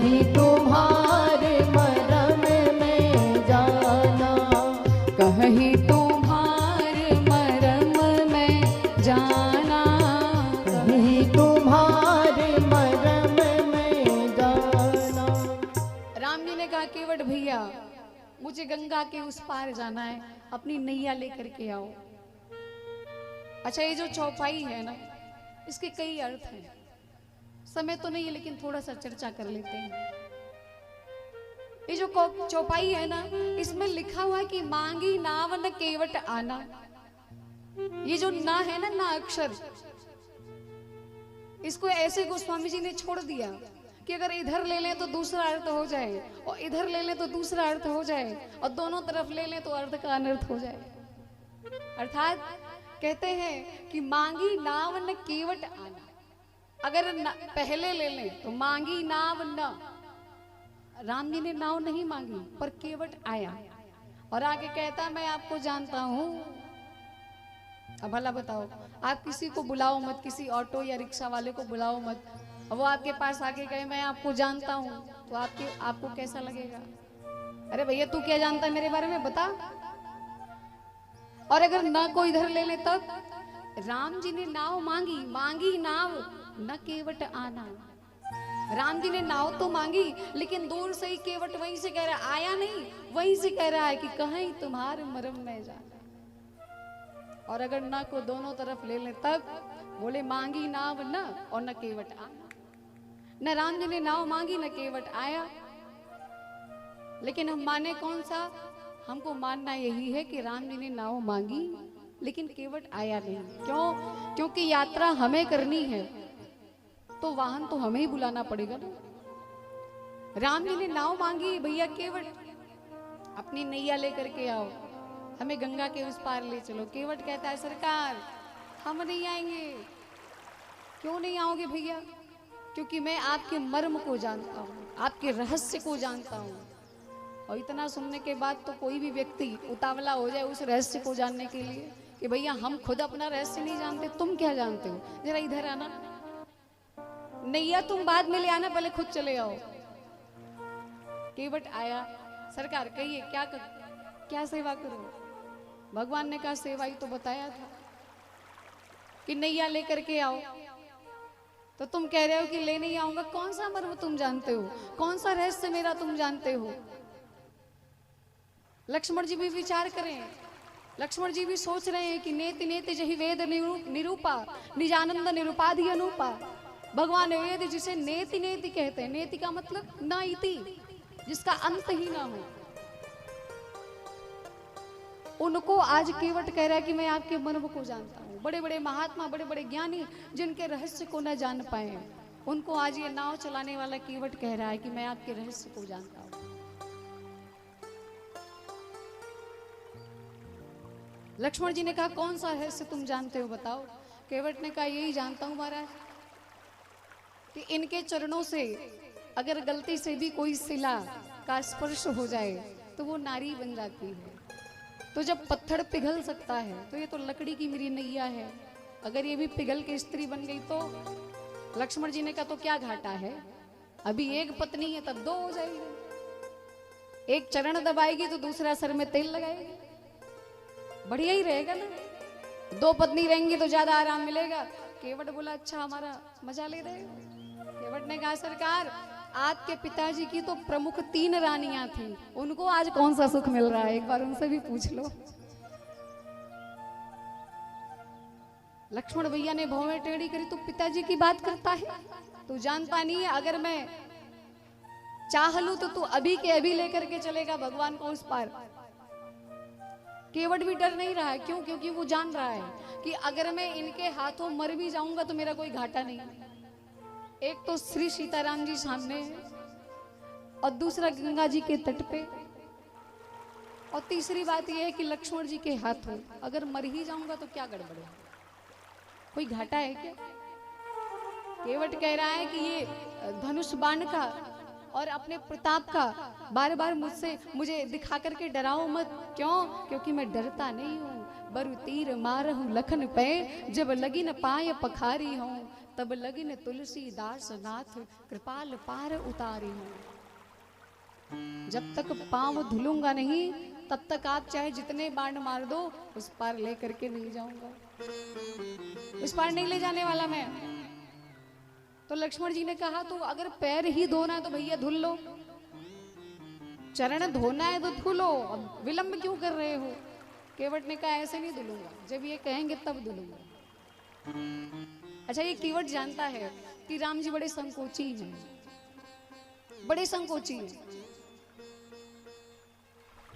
कहीं तुम्हारे मरम में जाना, कहीं तुम्हारे मरम में जाना, कहीं तुम्हारे मरम में जाना। राम जी ने कहा केवट भैया मुझे गंगा के उस पार जाना है, अपनी नैया लेकर के आओ। अच्छा ये जो चौपाई है ना इसके कई अर्थ हैं, समय तो नहीं है लेकिन थोड़ा सा चर्चा कर लेते हैं। ये जो चौपाई है ना इसमें लिखा हुआ है कि मांगी नाव न केवट आना। ये जो ना है ना अक्षर, इसको ऐसे गोस्वामी जी ने छोड़ दिया कि अगर इधर ले लें तो दूसरा अर्थ हो जाए और इधर ले लें तो दूसरा अर्थ हो जाए और दोनों तरफ ले लें तो अर्थ का अनर्थ हो जाए। अर्थात कहते हैं कि मांगी नाव न केवट आना, अगर पहले ले लें तो मांगी नाव न, राम जी ने नाव नहीं मांगी पर केवट आया और आगे कहता मैं आपको जानता हूं। अब भला बताओ, आप किसी को बुलाओ मत, किसी ऑटो या रिक्शा वाले को बुलाओ मत, वो आपके पास आके कहे मैं आपको जानता हूं, तो आपको कैसा लगेगा? अरे भैया तू क्या जानता है मेरे बारे में बता। और अगर ना को इधर ले ले तब राम जी ने नाव मांगी, मांगी नाव न केवट आना। राम जी ने नाव तो मांगी लेकिन दूर से ही केवट वहीं से कह रहा है, आया नहीं, वहीं से कह रहा है कि कहीं तुम्हारे मरम में जाना। और अगर ना को दोनों तरफ ले ले तब बोले मांगी नाव न और न केवट आना। न राम जी ने नाव मांगी न केवट आया, लेकिन हम माने कौन सा? हमको मानना यही है कि राम जी ने नाव मांगी लेकिन केवट आया नहीं। क्यों? क्योंकि यात्रा हमें करनी है तो वाहन तो हमें ही बुलाना पड़ेगा ना। राम जी ने नाव मांगी, भैया केवट अपनी नैया लेकर के आओ, हमें गंगा के उस पार ले चलो। केवट कहता है सरकार हम नहीं आएंगे। क्यों नहीं आओगे भैया? क्योंकि मैं आपके मर्म को जानता हूँ, आपके रहस्य को जानता हूँ। और इतना सुनने के बाद तो कोई भी व्यक्ति उतावला हो जाए उस रहस्य को जानने के लिए कि भैया हम खुद अपना रहस्य नहीं जानते, तुम क्या जानते हो? जरा इधर आना, नैया तुम बाद में ले आना, पहले खुद चले आओ। केवट आया, सरकार कहिए क्या सेवा करो? भगवान ने कहा सेवा ही तो बताया था कि नैया लेकर के आओ, तो तुम कह रहे हो कि ले नहीं आऊंगा। कौन सा मर्म तुम जानते हो? कौन सा रहस्य मेरा तुम जानते हो? लक्ष्मण जी भी विचार करें, लक्ष्मण जी भी सोच रहे हैं कि नेति नेति जहि वेद निरूपा निजानंद निरूपाधि अनुपा। भगवान वेद जिसे नेति नेति कहते हैं, नेति का मतलब ना इति, जिसका अंत ही ना हो, उनको आज केवट कह रहा है कि मैं आपके मर्म को जानता हूँ। बड़े बड़े महात्मा, बड़े बड़े ज्ञानी जिनके रहस्य को न जान पाए, उनको आज ये नाव चलाने वाला केवट कह रहा है कि मैं आपके रहस्य को जानता हूँ। लक्ष्मण जी ने कहा कौन सा रहस्य तुम जानते हो बताओ? केवट ने कहा यही जानता हूं महाराज कि इनके चरणों से अगर गलती से भी कोई शिला का स्पर्श हो जाए तो वो नारी बन जाती है। तो जब पत्थर पिघल सकता है तो ये तो लकड़ी की मेरी नैया है, अगर ये भी पिघल के स्त्री बन गई तो लक्ष्मण जी ने कहा तो क्या घाटा है? अभी एक पत्नी है तब दो हो जाएगी, एक चरण दबाएगी तो दूसरा सर में तेल लगाएगी, बढ़िया ही रहेगा ना। दो पत्नी रहेंगी तो ज्यादा आराम मिलेगा। केवट बोला अच्छा हमारा मजा ले रहे हो? केवट ने कहा सरकार आपके पिताजी की तो प्रमुख 3 रानियां थी, उनको आज कौन सा सुख मिल रहा है, एक बार उनसे भी पूछ लो। लक्ष्मण भैया ने भौं में टेढ़ी करी, तो पिताजी की बात करता है, तू जानता नहीं है अगर मैं चाह लूं तो तू अभी के अभी लेकर के चलेगा भगवान को उस पार। केवट भी डर नहीं रहा है, क्यों? क्योंकि वो जान रहा है कि अगर मैं इनके हाथों मर भी जाऊंगा तो मेरा कोई घाटा नहीं। एक तो श्री सीताराम जी सामने है और दूसरा गंगा जी के तट पे, और तीसरी बात यह है कि लक्ष्मण जी के हाथों अगर मर ही जाऊंगा तो क्या गड़बड़ है, कोई घाटा है क्या? केवट कह रहा है कि ये धनुष बाण का और अपने प्रताप का बार बार मुझे दिखा करके डराओ मत। क्यों? क्योंकि मैं डरता नहीं हूँ। बरु तीर मारहु लखन पे, जब लगी न पाए पखारी हूँ, तब लगिन तुलसीदास नाथ कृपाल पार उतारी हूँ। जब तक पांव धुलूंगा नहीं तब तक आप चाहे जितने बाण मार दो उस पार ले करके नहीं जाऊंगा, उस पार नहीं ले जाने वाला मैं। तो लक्ष्मण जी ने कहा तो अगर पैर ही धोना है तो भैया धुल लो, चरण धोना है तो धुलो, अब विलंब क्यों कर रहे हो। केवट ने कहा ऐसे नहीं धुलूंगा, जब ये कहेंगे तब धुलूंगा। अच्छा, ये केवट जानता है कि राम जी बड़े संकोची हैं, बड़े संकोची हैं,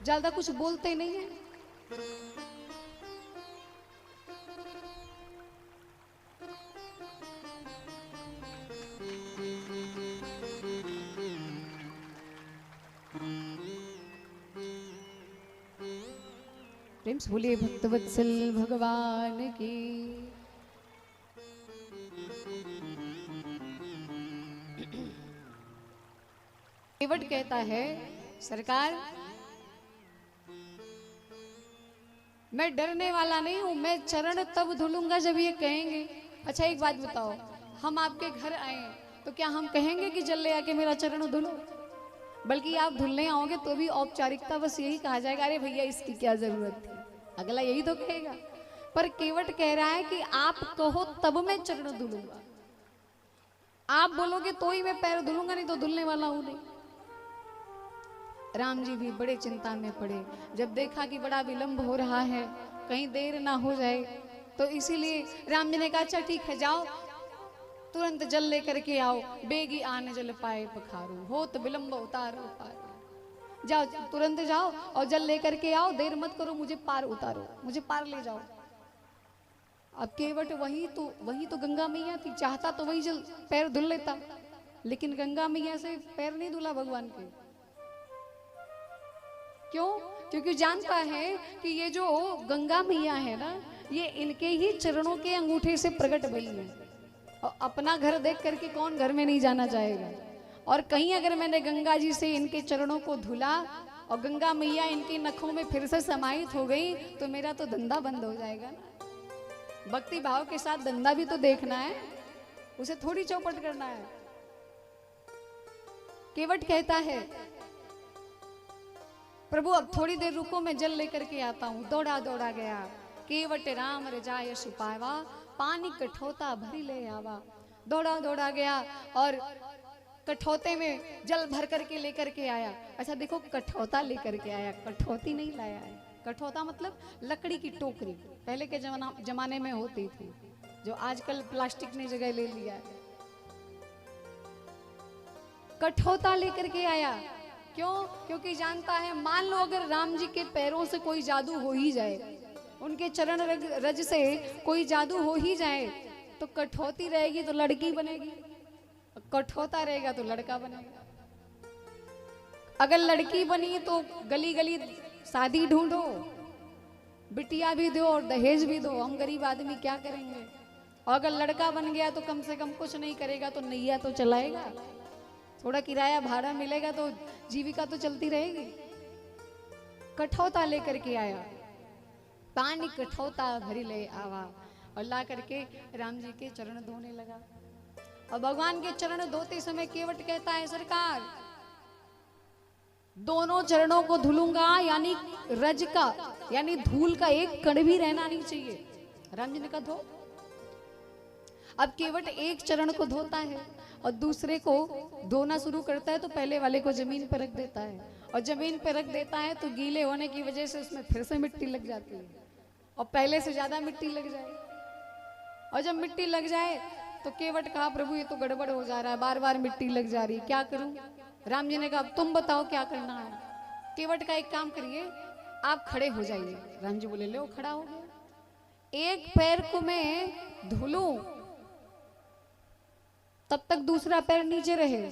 ज्यादा कुछ बोलते नहीं है। प्रेम से बोलिए भक्तवत्सल भगवान की। केवट कहता है सरकार मैं डरने वाला नहीं हूं, मैं चरण तब धुलूंगा जब ये कहेंगे। अच्छा एक बात बताओ, हम आपके घर आए तो क्या हम कहेंगे कि जल्दी आके मेरा चरण धुलो, बल्कि आप धुलने आओगे तो भी औपचारिकता बस यही कहा जाएगा अरे भैया इसकी क्या जरूरत थी, अगला यही तो कहेगा। पर केवट कह रहा है कि आप कहो तब मैं चरण धुलूंगा, आप बोलोगे तो ही मैं पैर धुलूंगा, नहीं तो धुलने वाला हूं नहीं। राम जी भी बड़े चिंता में पड़े, जब देखा कि बड़ा विलंब हो रहा है कहीं देर ना हो जाए, तो इसीलिए राम जी ने कहा अच्छा ठीक है जाओ तुरंत जल लेकर के आओ, बेगी आने जल पाए पखारू, हो तो विलंब उतारो पारो। जाओ तुरंत जाओ और जल लेकर के आओ, देर मत करो, मुझे पार उतारो, मुझे पार ले जाओ। अब केवट वही तो गंगा मैया थी, चाहता तो वही जल पैर धुल लेता, लेकिन गंगा मैया से पैर नहीं धुला भगवान के। क्यों? क्योंकि जानता है कि ये जो गंगा मैया है ना, ये इनके ही चरणों के अंगूठे से प्रकट भई है, और अपना घर देख करके कौन घर में नहीं जाना चाहेगा। और कहीं अगर मैंने गंगा जी से इनके चरणों को धुला और गंगा मैया इनके नखों में फिर से समाहित हो गई तो मेरा तो धंधा बंद हो जाएगा ना। भक्ति भाव के साथ धंधा भी तो देखना है, उसे थोड़ी चौपट करना है। केवट कहता है प्रभु अब थोड़ी देर रुको, मैं जल लेकर के आता हूं। दौड़ा दौड़ा गया, केवट राम रजाय सुपावा, पानी कठौता भरी ले आवा। दौड़ा दौड़ा गया और कठौते में जल भर करके लेकर के आया। अच्छा देखो, कठौता लेकर के आया, कठौती नहीं लाया है। कठौता मतलब लकड़ी की टोकरी, पहले के जमाने में होती थी, जो आजकल प्लास्टिक ने जगह ले लिया है। कठौता लेकर के आया, क्यों? क्योंकि जानता है मान लो अगर राम जी के पैरों से कोई जादू हो ही जाए, उनके चरण रज से कोई जादू हो ही जाए, तो कठौती रहेगी तो लड़की बनेगी, कठौता रहेगा तो लड़का बनेगा। अगर लड़की बनी तो गली गली शादी ढूंढो, बिटिया भी दो और दहेज भी दो, हम गरीब आदमी क्या करेंगे। और अगर लड़का बन गया तो कम से कम कुछ नहीं करेगा तो नैया तो चलाएगा, थोड़ा किराया भाड़ा मिलेगा तो जीविका तो चलती रहेगी। कठौता लेकर के आया, पानी कठौता भरी ले आवा, और ला करके राम जी के चरण धोने लगा। और भगवान के चरण धोते समय केवट कहता है सरकार दोनों चरणों को धुलूंगा, यानी रज का यानी धूल का एक कण भी रहना नहीं चाहिए। राम जी ने कहा धो। अब केवट एक चरण को धोता है और दूसरे को धोना शुरू करता है तो पहले वाले को जमीन पर रख देता है, और जमीन पर रख देता है तो गीले होने की वजह से उसमें फिर से मिट्टी लग जाती है, और पहले से ज्यादा मिट्टी लग जाए। और जब मिट्टी लग जाए तो केवट कहा प्रभु ये तो गड़बड़ हो जा रहा है, बार बार मिट्टी लग जा रही है, क्या करूं। राम जी ने कहा तुम बताओ क्या करना है। केवट का एक काम करिए, आप खड़े हो जाइए। राम जी बोले लो खड़ा हो गया। एक पैर को मैं धुलूं तब तक दूसरा पैर नीचे रहे,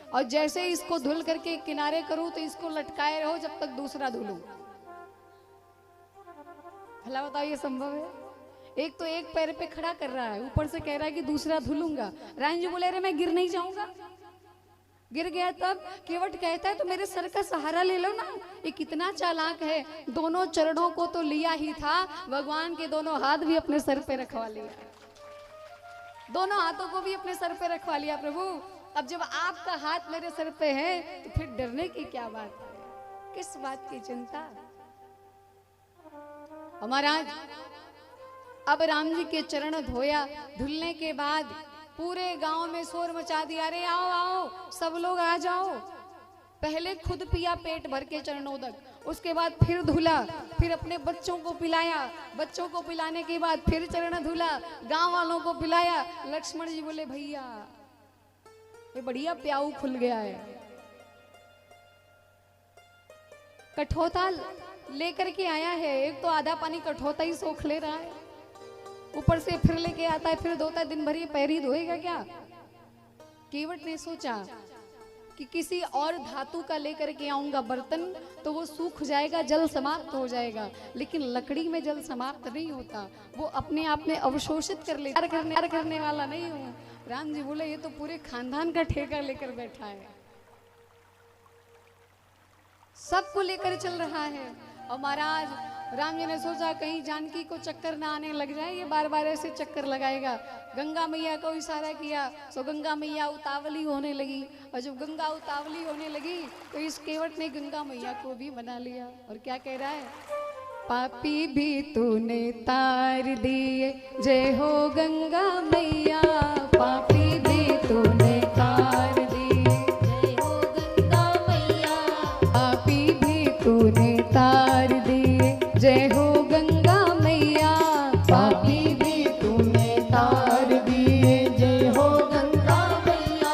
और जैसे इसको धुल करके किनारे करूं तो इसको लटकाए रहो जब तक दूसरा धुलूं। भला बताओ ये संभव है? एक तो एक पैर पे खड़ा कर रहा है, ऊपर से कह रहा है कि दूसरा धुलूंगा। राम जी बोले अरे मैं गिर नहीं जाऊंगा। गिर गया तब केवट कहता है तो मेरे सर का सहारा ले लो ना। ये कितना चालाक है, दोनों चरणों को तो लिया ही था, भगवान के दोनों हाथ भी अपने सर पे रखवा लिया। दोनों हाथों को भी अपने सर पे रखवा लिया प्रभु। अब जब आपका हाथ मेरे सर पे है तो फिर डरने की क्या बात है, किस बात की चिंता। और महाराज अब राम जी के चरण धोया, धुलने के बाद पूरे गांव में शोर मचा दिया, अरे आओ आओ सब लोग आ जाओ। पहले खुद पिया पेट भर के चरणोदक, उसके बाद फिर धुला, फिर अपने बच्चों को पिलाया, बच्चों को पिलाने के बाद फिर चरण धुला, गांव वालों को पिलाया। लक्ष्मण जी बोले भैया ये बढ़िया प्याऊ खुल गया है। कठोता लेकर के आया है, एक तो आधा पानी कठोता ही सोख ले रहा है, ऊपर से फिर लेके आता है, फिर धोता है, दिन भर ये पैर ही धोएगा क्या। केवट ने सोचा कि किसी और धातु का लेकर के आऊंगा बर्तन तो वो सूख जाएगा, जल समाप्त हो जाएगा, लेकिन लकड़ी में जल समाप्त नहीं होता, वो अपने आप में अवशोषित कर ले, करने वाला नहीं हूं। राम जी बोले ये तो पूरे खानदान का ठेका लेकर बैठा है, सबको लेकर चल रहा है। और महाराज राम जी ने सोचा कहीं जानकी को चक्कर ना आने लग जाए, ये बार बार ऐसे चक्कर लगाएगा। गंगा मैया को इशारा किया तो गंगा मैया उतावली होने लगी, और जब गंगा उतावली होने लगी तो इस केवट ने गंगा मैया को भी मना लिया। और क्या कह रहा है, पापी भी तूने तार दिए, जय हो गंगा मैया, पापी भी तूने तार दिए, जय हो गंगा मैया, पापी भी तूने तार दिए, जय हो गंगा मैया, पापी भी तूने तार दिए, जय हो गंगा मैया,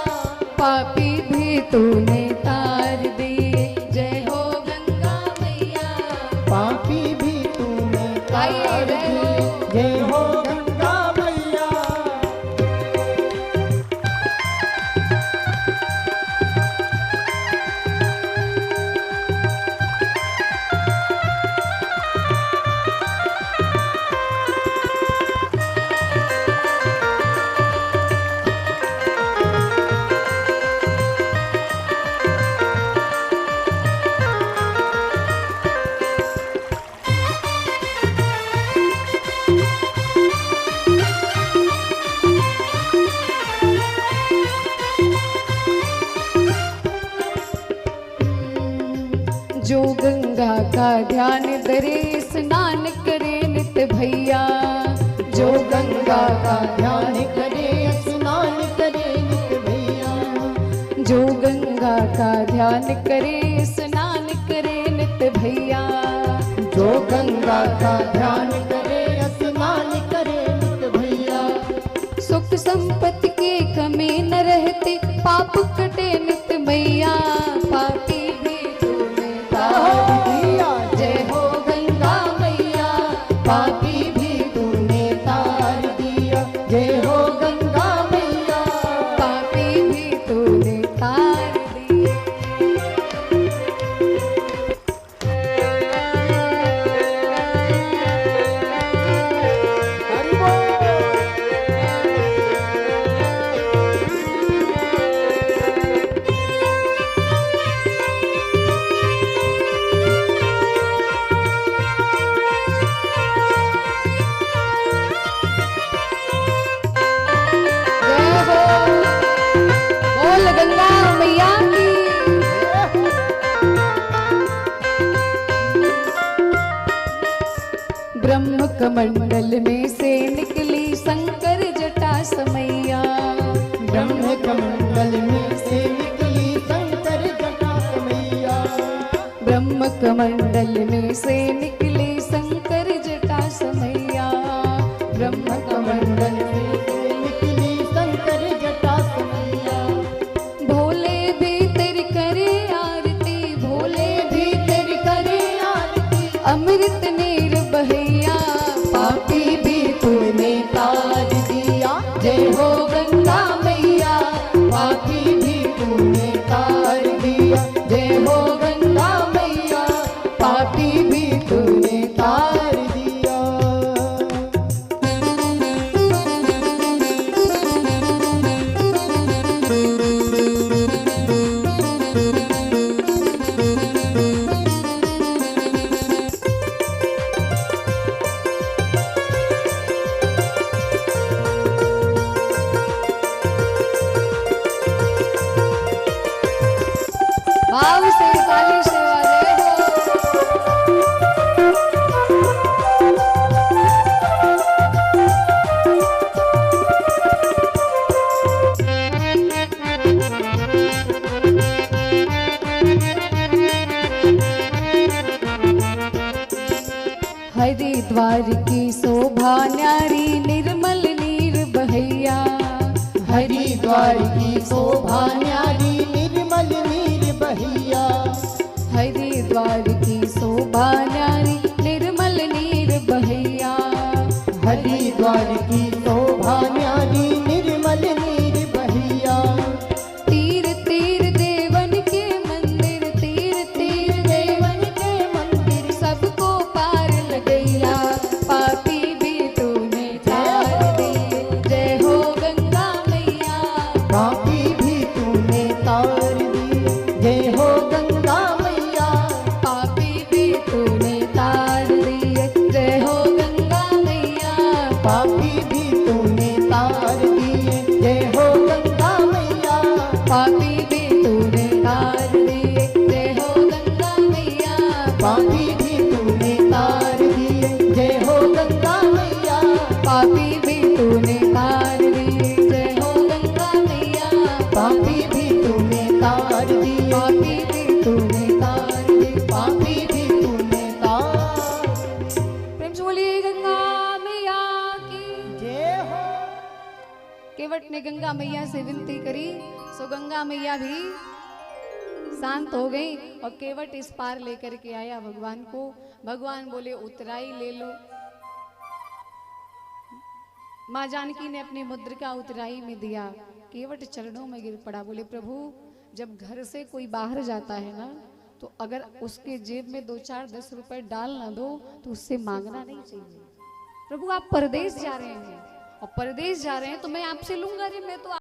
पापी भी तूने तार दिए, जय हो गंगा मैया, पापी भी तूने तार दिए, जय हो गंगा मैया। जो गंगा का ध्यान धरे स्नान करे नित भैया, जो गंगा का ध्यान करे स्नान करे नित भैया, जो गंगा का ध्यान करे स्नान करे नित भैया, जो गंगा का ध्यान करे स्नान करे नित भैया, सुख संपत्ति के कमी न रहते, पाप कटे नित मैया, पापी भी तूने तार दिया, जय हो गंगा मैया, पापी भी तूने तार दिया, जय हो गंगा मैया, पापी भी तूने तार दिया। हरि बोल। जय हो, बोल गंगा मैया की। ब्रह्म कमंडल में से निकली शंकर जटा समैया, ब्रह्म कमंडल में से निकली शंकर जटा समैया, ब्रह्म कमंडल में से निकली शंकर जटा समैया, ब्रह्म कमंडल कमंडल में से निकली शंकर जटा समैया, भोले भी तेरी करे आरती, भोले भी तेरी करे आरती, अमृत नीर बहैया, पापी भी तूने तार दिया, जय हो गंगा मैया, पापी भी तूने तार दिया, जय हो गंगा मैया, पापी भी तूने तार दिया। भाव से काली सेवा जय हो। हरिद्वार की शोभा न्यारी निर्मल नीर बहैया। हरिद्वार की शोभा न्यारी निर्मल नीर बहिया। हरिद्वार की शोभा न्यारी निर्मल नीर बहैया। हरिद्वार की शोभा न्यारी निर्मल नीर बहिया। तीर तीर देवन के मंदिर, तीर तीर देवन के मंदिर, सबको पार लगैया। पापी भी तूने तार दिए, जय हो गंगा मैया। पापी भी तूने तार दिए, जय हो गंगा मैया। पापी भी तूने तार दिए, जय हो गंगा मैया। पापी भी तूने तार दिए, जय हो गंगा मैया। पापी भी तूने तार दिए, जय हो गंगा मैया। पापी भी तूने तार दिए, जय हो गंगा मैया। पापी भी तूने तार दिए, जय हो गंगा मैया। पापी भी तूने तार दिए, पापी भी तूने तार दिए। पापी भी तूने तार। प्रेम से बोलिए गंगा मैया की। जय हो। केवट ने गंगा मैया से विनती करी, सो गंगा मैया भी शांत हो गई और केवट इस पार लेकर के आया भगवान को। भगवान बोले उतराई ले लो। माँ जानकी ने अपनी मुद्रिका उतराई में दिया, केवट चरणों में गिर पड़ा। बोले प्रभु, जब घर से कोई बाहर जाता है ना, तो अगर उसके जेब में 2-4-10 रुपए डाल ना दो तो उससे मांगना नहीं चाहिए। प्रभु आप परदेश जा रहे हैं और परदेश जा रहे हैं तो मैं आपसे लूंगा रे, मैं तो